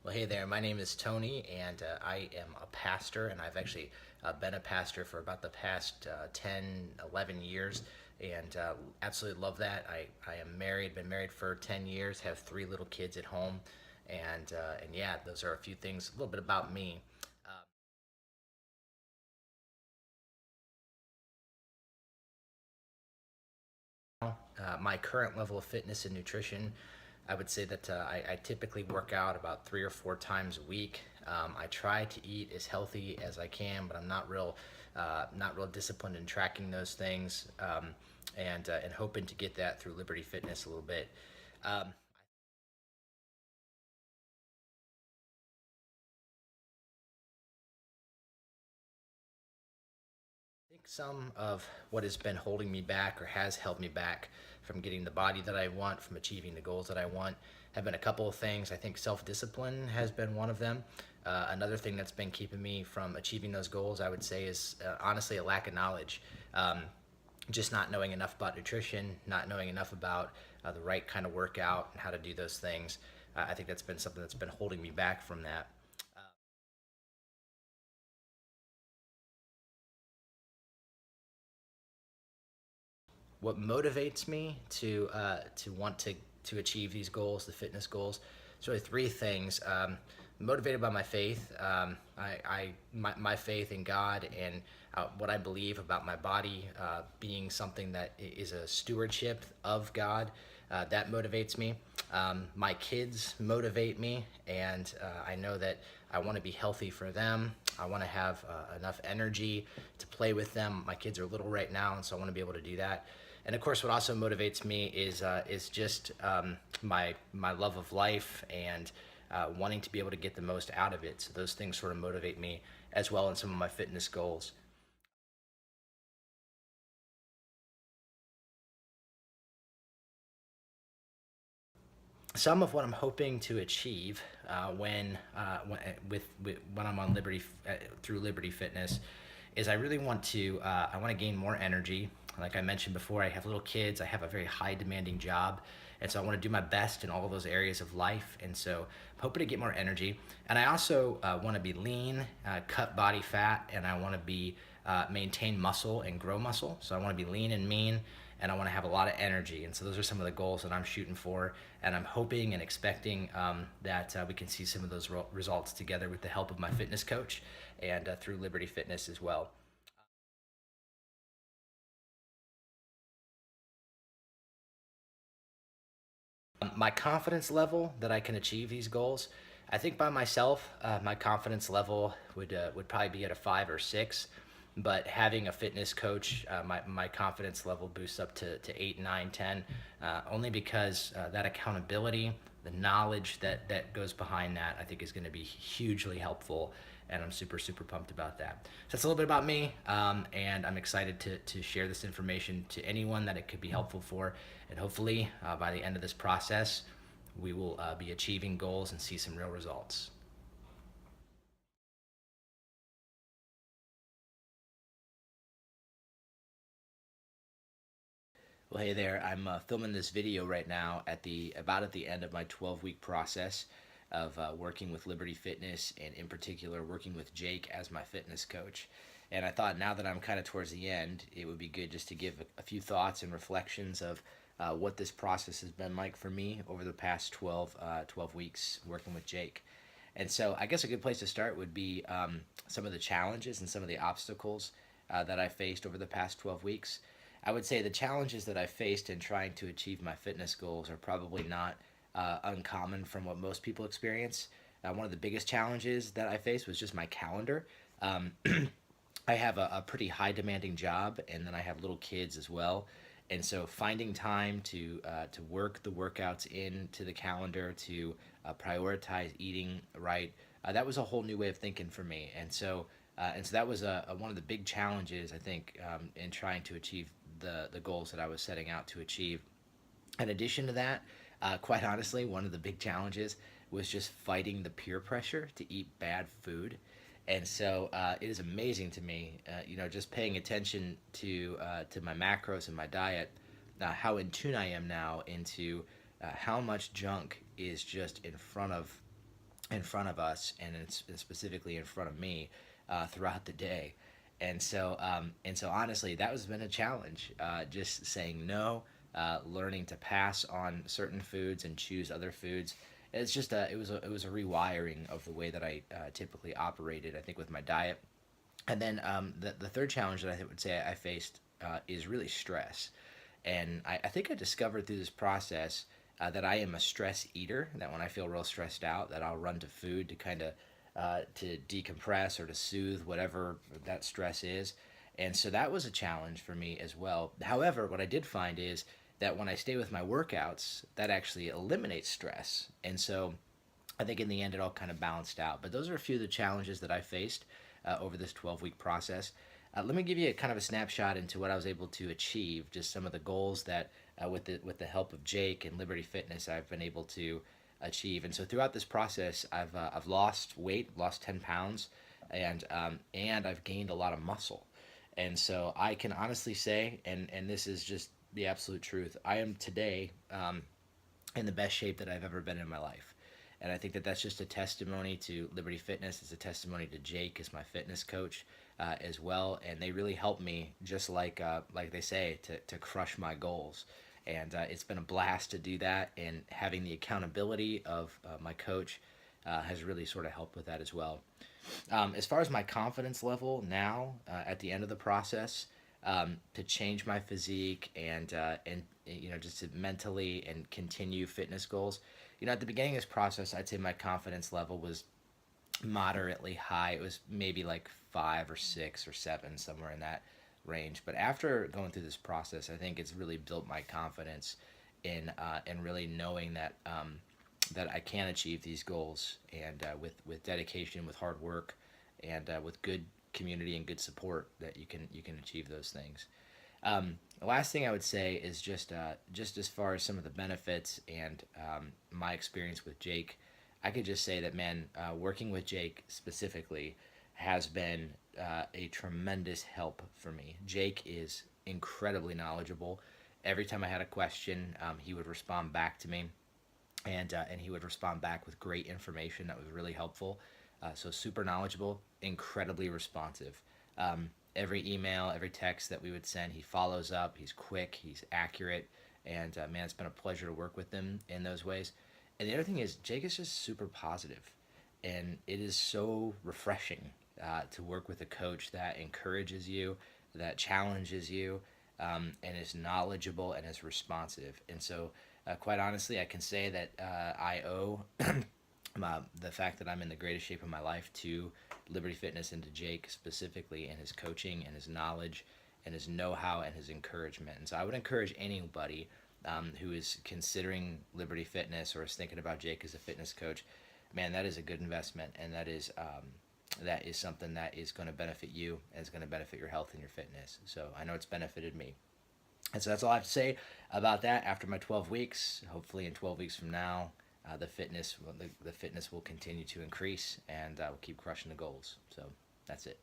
Well, hey there. My name is Tony, and I am a pastor, and I've actually been a pastor for about the past 10, 11 years, and absolutely love that. I am married, been married for 10 years, have three little kids at home, and yeah, those are a few things, a little bit about me. My current level of fitness and nutrition, I would say that I typically work out about 3 or 4 times a week. I try to eat as healthy as I can, but I'm not real disciplined in tracking those things, and hoping to get that through Liberty Fitness a little bit. Um, I think some of what has been holding me back or has held me back from getting the body that I want, from achieving the goals that I want, have been a couple of things. I think self discipline has been one of them. Another thing that's been keeping me from achieving those goals, I would say, is honestly a lack of knowledge. Just not knowing enough about nutrition, not knowing enough about the right kind of workout and how to do those things. I think that's been something that's been holding me back from that. What motivates me to want to achieve these goals, the fitness goals, it's really three things. Motivated by my faith, my faith in God and what I believe about my body being something that is a stewardship of God. That motivates me. My kids motivate me, and I know that I want to be healthy for them. I want to have enough energy to play with them. My kids are little right now, and so I want to be able to do that. And of course, what also motivates me is just my love of life and wanting to be able to get the most out of it. So those things sort of motivate me as well in some of my fitness goals. Some of what I'm hoping to achieve when I'm on Liberty through Liberty Fitness is I really want to I want to gain more energy. Like I mentioned before, I have little kids. I have a very high demanding job, and so I want to do my best in all of those areas of life. And so I'm hoping to get more energy. And I also want to be lean, cut body fat, and I want to be maintain muscle and grow muscle. So I want to be lean and mean, and I want to have a lot of energy. And so those are some of the goals that I'm shooting for, and I'm hoping and expecting that we can see some of those results together with the help of my fitness coach and through Liberty Fitness as well. My confidence level that I can achieve these goals, I think by myself, my confidence level would probably be at a 5 or 6. But having a fitness coach, my confidence level boosts up to 8, 9, 10, only because that accountability, the knowledge that goes behind that, I think is going to be hugely helpful. And I'm super, super pumped about that. So that's a little bit about me, and I'm excited to share this information to anyone that it could be helpful for. And hopefully, by the end of this process, we will be achieving goals and see some real results. Well, hey there. I'm filming this video right now at the end of my 12-week process of working with Liberty Fitness, and in particular working with Jake as my fitness coach. And I thought now that I'm kind of towards the end, it would be good just to give a few thoughts and reflections of what this process has been like for me over the past 12 weeks working with Jake. And so I guess a good place to start would be some of the challenges and some of the obstacles that I faced over the past 12 weeks. I would say the challenges that I faced in trying to achieve my fitness goals are probably not uncommon from what most people experience. One of the biggest challenges that I faced was just my calendar. Um, I have a pretty high demanding job, and then I have little kids as well. And so finding time to work the workouts into the calendar, to prioritize eating right, that was a whole new way of thinking for me. And so that was one of the big challenges, I think, in trying to achieve the goals that I was setting out to achieve. In addition to that, quite honestly, one of the big challenges was just fighting the peer pressure to eat bad food. And so it is amazing to me, just paying attention to my macros and my diet, how in tune I am now into how much junk is just in front of in front of us, and it's specifically in front of me throughout the day. And so honestly, that has been a challenge. Just saying no, learning to pass on certain foods and choose other foods. It's just it was a rewiring of the way that I typically operated. I think with my diet, and then the third challenge that I would say I faced is really stress. And I think I discovered through this process that I am a stress eater. That when I feel real stressed out, that I'll run to food to kind of to decompress or to soothe whatever that stress is. And so that was a challenge for me as well. However, what I did find is that when I stay with my workouts, that actually eliminates stress. And so I think in the end it all kind of balanced out. But those are a few of the challenges that I faced over this 12-week process. Let me give you a kind of a snapshot into what I was able to achieve, just some of the goals that, with the help of Jake and Liberty Fitness, I've been able to achieve. And so throughout this process, I've lost weight, lost 10 pounds, and I've gained a lot of muscle. And so I can honestly say, and this is just the absolute truth, I am today in the best shape that I've ever been in my life. And I think that that's just a testimony to Liberty Fitness. It's a testimony to Jake as my fitness coach as well. And they really helped me, just like they say, to crush my goals. And it's been a blast to do that. And having the accountability of my coach has really sort of helped with that as well. As far as my confidence level now, at the end of the process, to change my physique and just to mentally and continue fitness goals. At the beginning of this process, I'd say my confidence level was moderately high. It was maybe like 5 or 6 or 7, somewhere in that range. But after going through this process, I think it's really built my confidence in really knowing that I can achieve these goals, and with dedication, with hard work, and with good community and good support, that you can achieve those things. The last thing I would say is just as far as some of the benefits and my experience with Jake, I could just say that, man, working with Jake specifically has been a tremendous help for me. Jake is incredibly knowledgeable. Every time I had a question, he would respond back to me, and he would respond back with great information that was really helpful. So super knowledgeable, incredibly responsive. Every email, every text that we would send, he follows up. He's quick, he's accurate, and man, it's been a pleasure to work with him in those ways. And the other thing is, Jake is just super positive, and it is so refreshing to work with a coach that encourages you, that challenges you, and is knowledgeable and is responsive. And so, quite honestly, I can say that I owe the fact that I'm in the greatest shape of my life to Liberty Fitness and to Jake specifically, and his coaching and his knowledge and his know-how and his encouragement. And so I would encourage anybody who is considering Liberty Fitness or is thinking about Jake as a fitness coach, man, that is a good investment, and that is something that is going to benefit you and is going to benefit your health and your fitness. So I know it's benefited me. And so that's all I have to say about that after my 12 weeks. Hopefully in 12 weeks from now, the fitness will continue to increase, and we'll keep crushing the goals. So that's it.